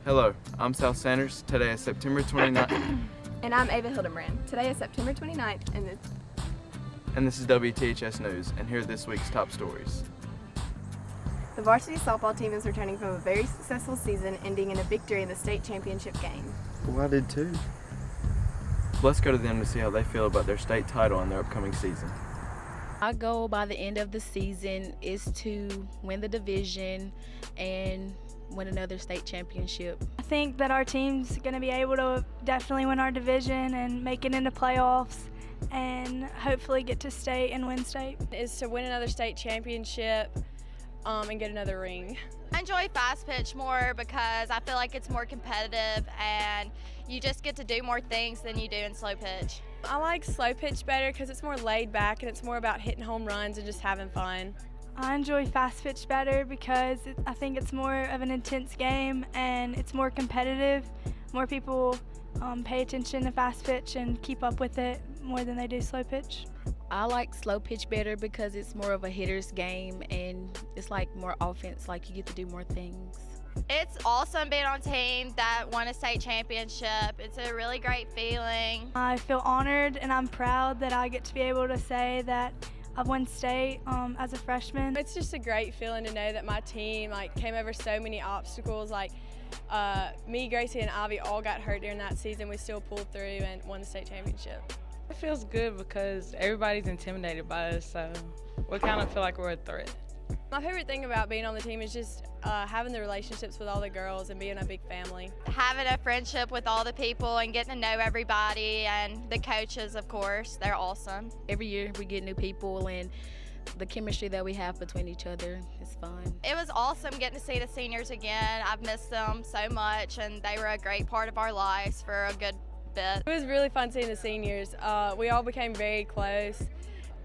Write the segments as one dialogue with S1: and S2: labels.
S1: Hello, I'm Sal Sanders. Today is September 29th.
S2: And I'm Ava Hildebrand. Today is September 29th,
S1: And this is WTHS News, and here are this week's top stories.
S2: the varsity softball team is returning from a very successful season, ending in a victory in the state championship game.
S1: Well, I did too. Let's go to them to see how they feel about their state title in their upcoming season.
S3: Our goal by the end of the season is to win the division and win another state championship.
S4: I think that our team's going to be able to definitely win our division and make it into playoffs and hopefully get to state and win state.
S5: Is to win another state championship and get another ring.
S6: I enjoy fast pitch more because I feel like it's more competitive and you just get to do more things than you do in slow pitch.
S5: I like slow pitch better because it's more laid back and it's more about hitting home runs and just having fun.
S4: I enjoy fast pitch better because I think it's more of an intense game and it's more competitive. More people pay attention to fast pitch and keep up with it more than they do slow pitch.
S3: I like slow pitch better because it's more of a hitter's game and it's like more offense, like you get to do more things.
S6: It's awesome being on a team that won a state championship. It's a really great feeling.
S4: I feel honored and I'm proud that I get to be able to say that I've won state as a freshman.
S5: It's just a great feeling to know that my team came over so many obstacles. Me, Gracie, and Ivy all got hurt during that season. We still pulled through and won the state championship.
S7: It feels good because everybody's intimidated by us, so we kind of feel like we're a threat.
S5: My favorite thing about being on the team is just having the relationships with all the girls and being a big family.
S6: Having a friendship with all the people and getting to know everybody and the coaches, of course, they're awesome.
S3: Every year we get new people and the chemistry that we have between each other is fun.
S6: It was awesome getting to see the seniors again. I've missed them so much and they were a great part of our lives for a good bit.
S5: It was really fun seeing the seniors. We all became very close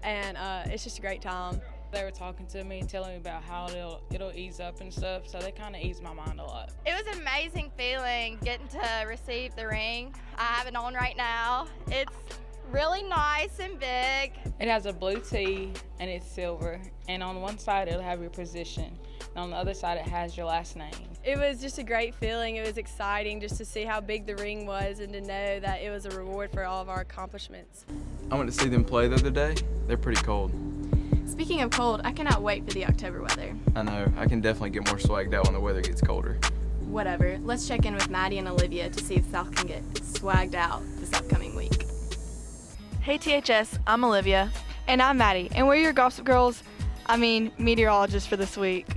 S5: and it's just a great time.
S7: They were talking to me and telling me about how it'll ease up and stuff, so they kind of eased my mind a lot.
S6: It was an amazing feeling getting to receive the ring. I have it on right now. It's really nice and big.
S7: It has a blue T and it's silver, and on one side it'll have your position, and on the other side it has your last name.
S5: It was just a great feeling. It was exciting just to see how big the ring was and to know that it was a reward for all of our accomplishments.
S1: I went to see them play the other day. They're pretty cold.
S2: Speaking of cold, I cannot wait for the October weather.
S1: I know, I can definitely get more swagged out when the weather gets colder.
S2: Whatever, let's check in with Maddie and Olivia to see if South can get swagged out this upcoming week.
S8: Hey THS, I'm Olivia. And I'm Maddie, and we're your gossip girls, meteorologists for this week.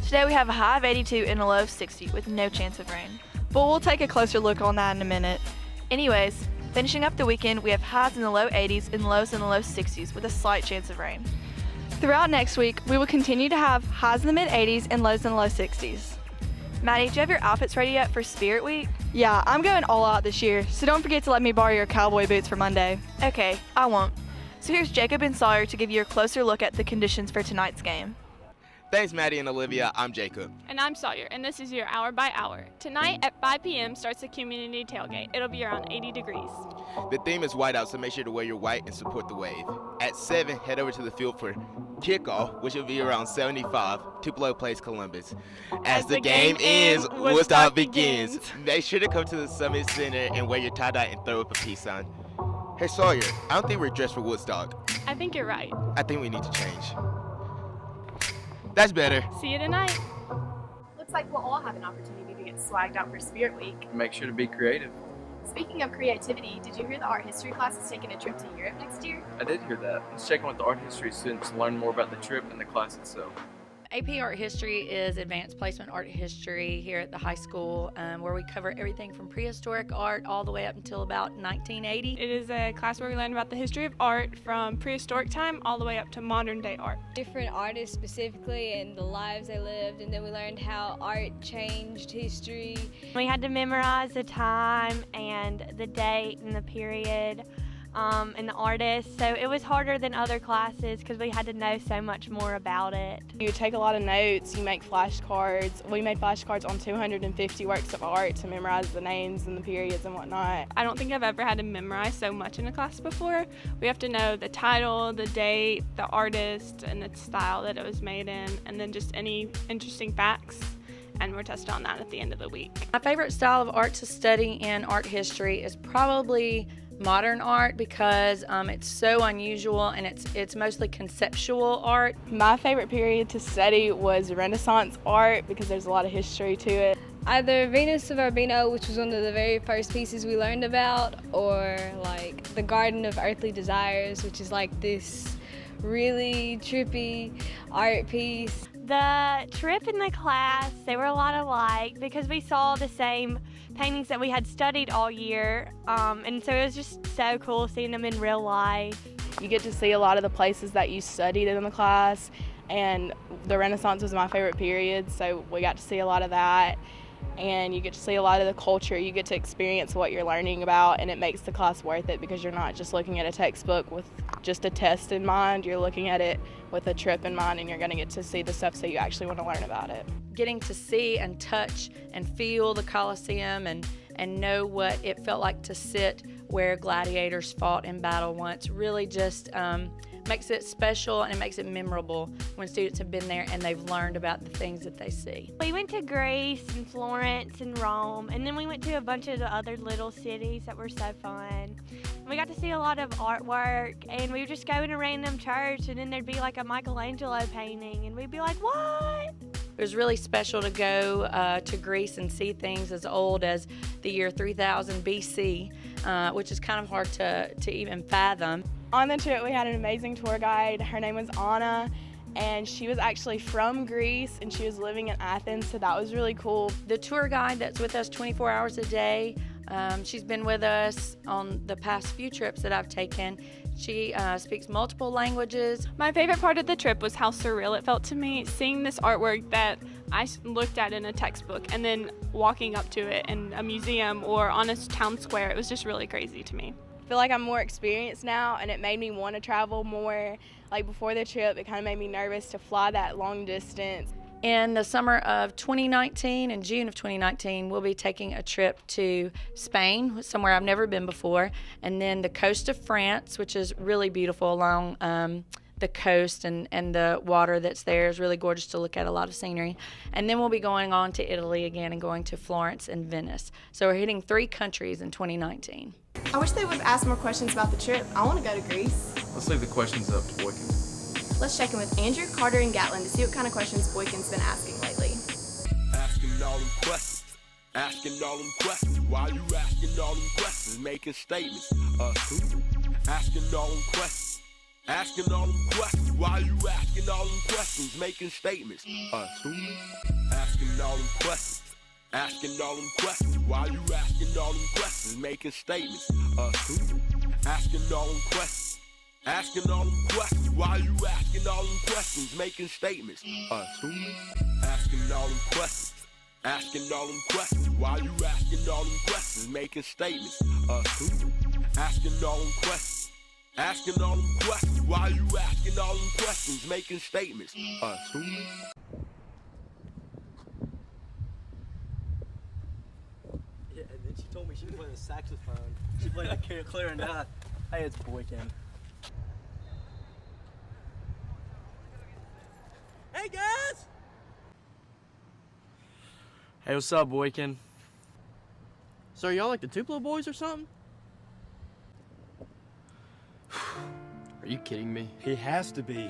S8: Today we have a high of 82 and a low of 60 with no chance of rain. But we'll take a closer look on that in a minute. Anyways, finishing up the weekend, we have highs in the low 80s and lows in the low 60s with a slight chance of rain. Throughout next week, we will continue to have highs in the mid 80s and lows in the low 60s. Maddie, do you have your outfits ready yet for Spirit Week? Yeah, I'm going all out this year, so don't forget to let me borrow your cowboy boots for Monday. Okay, I won't. So here's Jacob and Sawyer to give you a closer look at the conditions for tonight's game.
S9: Thanks, Maddie and Olivia. I'm Jacob.
S10: And I'm Sawyer, and this is your Hour by Hour. Tonight at 5 p.m. starts the community tailgate. It'll be around 80 degrees.
S9: The theme is whiteout, so make sure to wear your white and support the wave. At 7, head over to the field for kickoff, which will be around 75. Tupelo plays Columbus. As the game ends, Woodstock begins. Make sure to come to the Summit Center and wear your tie-dye and throw up a peace sign. Hey, Sawyer, I don't think we're dressed for Woodstock.
S10: I think you're right.
S9: I think we need to change. That's better.
S10: See you tonight.
S2: Looks like we'll all have an opportunity to get swagged out for Spirit Week.
S1: Make sure to be creative.
S2: Speaking of creativity, did you hear the art history class is taking a trip to Europe next year?
S1: I did hear that. Let's check in with the art history students to learn more about the trip and the class itself.
S11: AP Art History is advanced placement art history here at the high school, where we cover everything from prehistoric art all the way up until about 1980.
S10: It is a class where we learn about the history of art from prehistoric time all the way up to modern day art.
S12: Different artists specifically and the lives they lived, and then we learned how art changed history.
S4: We had to memorize the time and the date and the period and the artist, so it was harder than other classes because we had to know so much more about it.
S13: You take a lot of notes, you make flashcards. We made flashcards on 250 works of art to memorize the names and the periods and whatnot.
S10: I don't think I've ever had to memorize so much in a class before. We have to know the title, the date, the artist, and the style that it was made in, and then just any interesting facts and we're tested on that at the end of the week.
S11: My favorite style of art to study in art history is probably modern art because it's so unusual and it's mostly conceptual art.
S13: My favorite period to study was Renaissance art because there's a lot of history to it.
S12: Either Venus of Urbino, which was one of the very first pieces we learned about, or like the Garden of Earthly Desires, which is like this really trippy art piece.
S14: The trip in the class, they were a lot alike because we saw the same paintings that we had studied all year, and so it was just so cool seeing them in real life.
S13: You get to see a lot of the places that you studied in the class, and the Renaissance was my favorite period, so we got to see a lot of that. And you get to see a lot of the culture. You get to experience what you're learning about, and it makes the class worth it because you're not just looking at a textbook with just a test in mind. You're looking at it with a trip in mind, and you're going to get to see the stuff so you actually want to learn about it.
S11: Getting to see and touch and feel the Colosseum and know what it felt like to sit where gladiators fought in battle once really just makes it special and it makes it memorable when students have been there and they've learned about the things that they see.
S14: We went to Greece and Florence and Rome, and then we went to a bunch of the other little cities that were so fun. We got to see a lot of artwork, and we would just go in a random church, and then there'd be like a Michelangelo painting, and we'd be like, what?
S11: It was really special to go to Greece and see things as old as the year 3000 BC, which is kind of hard to even fathom.
S13: On the trip, we had an amazing tour guide. Her name was Anna, and she was actually from Greece, and she was living in Athens, so that was really cool.
S11: The tour guide that's with us 24 hours a day, she's been with us on the past few trips that I've taken. She speaks multiple languages.
S10: My favorite part of the trip was how surreal it felt to me, seeing this artwork that I looked at in a textbook and then walking up to it in a museum or on a town square. It was just really crazy to me.
S13: I feel like I'm more experienced now, and it made me want to travel more. Like before the trip, it kind of made me nervous to fly that long distance.
S11: In the summer of 2019, in June of 2019, we'll be taking a trip to Spain, somewhere I've never been before, and then the coast of France, which is really beautiful along the coast, and the water that's there is really gorgeous to look at, a lot of scenery. And then we'll be going on to Italy again and going to Florence and Venice. So we're hitting 3 countries in 2019.
S2: I wish they would have asked more questions about the trip. I want to go to Greece.
S1: Let's leave the questions up to Boykin.
S2: Let's check in with Andrew, Carter, and Gatlin to see what kind of questions Boykin's been asking lately.
S15: Asking all them questions. Asking all them questions. Why you asking all them questions? Making statements. Who? Asking all them questions. Asking all them questions. Why you asking all them questions? Making statements. Who? Asking all them questions. Asking all them questions. Why you asking all them questions? Making statements. Who? Asking all them questions. Asking all them questions. Why you asking all them questions? Making statements. Who? Asking all them questions. Asking all them questions. Why you asking all them questions? Making statements. Who? Asking all them questions. Asking all them questions. Why you asking all them questions? Making statements. Who?
S16: Yeah, and then she told me she was playing the saxophone. She played the clarinet. Hey, it's Boykin. Hey, guys! Hey, what's up, Boykin? So are y'all like the Tupelo boys or something?
S1: Are you kidding me?
S16: He has to be.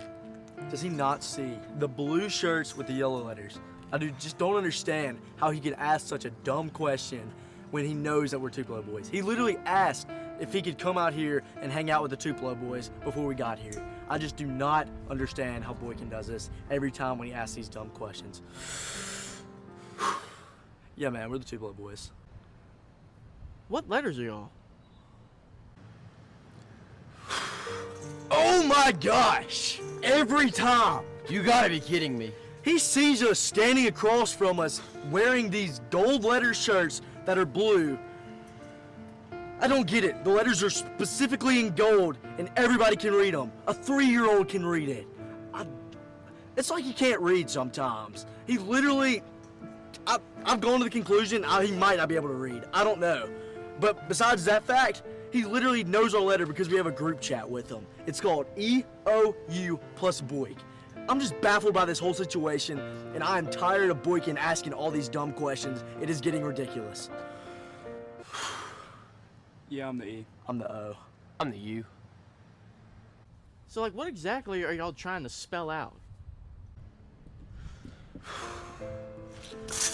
S16: Does he not see the blue shirts with the yellow letters? I just don't understand how he could ask such a dumb question when he knows that we're Tupelo boys. He literally asked if he could come out here and hang out with the Tupelo boys before we got here. I just do not understand how Boykin does this every time when he asks these dumb questions. Yeah, man, we're the Tupelo boys. What letters are y'all? Oh my gosh! Every time!
S1: You gotta be kidding me.
S16: He sees us standing across from us wearing these gold letter shirts that are blue. I don't get it. The letters are specifically in gold and everybody can read them. A 3-year-old can read it. It's like he can't read sometimes. He literally, I've gone to the conclusion he might not be able to read. I don't know. But besides that fact, he literally knows our letter because we have a group chat with him. It's called EOU plus Boyk. I'm just baffled by this whole situation, and I am tired of Boykin asking all these dumb questions. It is getting ridiculous.
S17: Yeah, I'm the E.
S16: I'm the O.
S18: I'm the U.
S19: So, like, what exactly are y'all trying to spell out?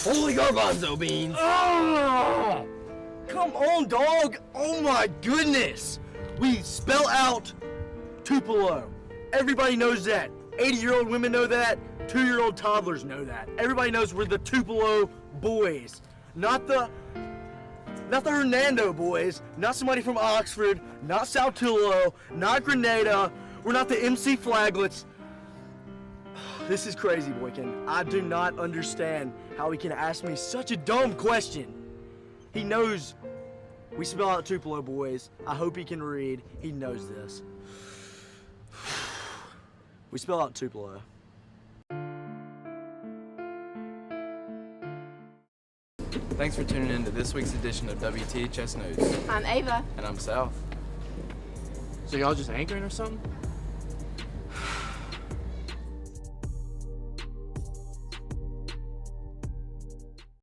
S18: Holy garbanzo beans!
S16: Oh! Come on, dog! Oh my goodness! We spell out Tupelo. Everybody knows that. 80-year-old women know that. 2-year-old toddlers know that. Everybody knows we're the Tupelo boys, not the Hernando boys, not somebody from Oxford, not South Tupelo, not Grenada. We're not the MC Flaglets. This is crazy, Boykin. I do not understand how he can ask me such a dumb question. He knows we spell out Tupelo boys. I hope he can read. He knows this. We spell out Tupelo.
S1: Thanks for tuning in to this week's edition of WTHS News.
S2: I'm Ava.
S1: And I'm South.
S19: So y'all just anchoring or something?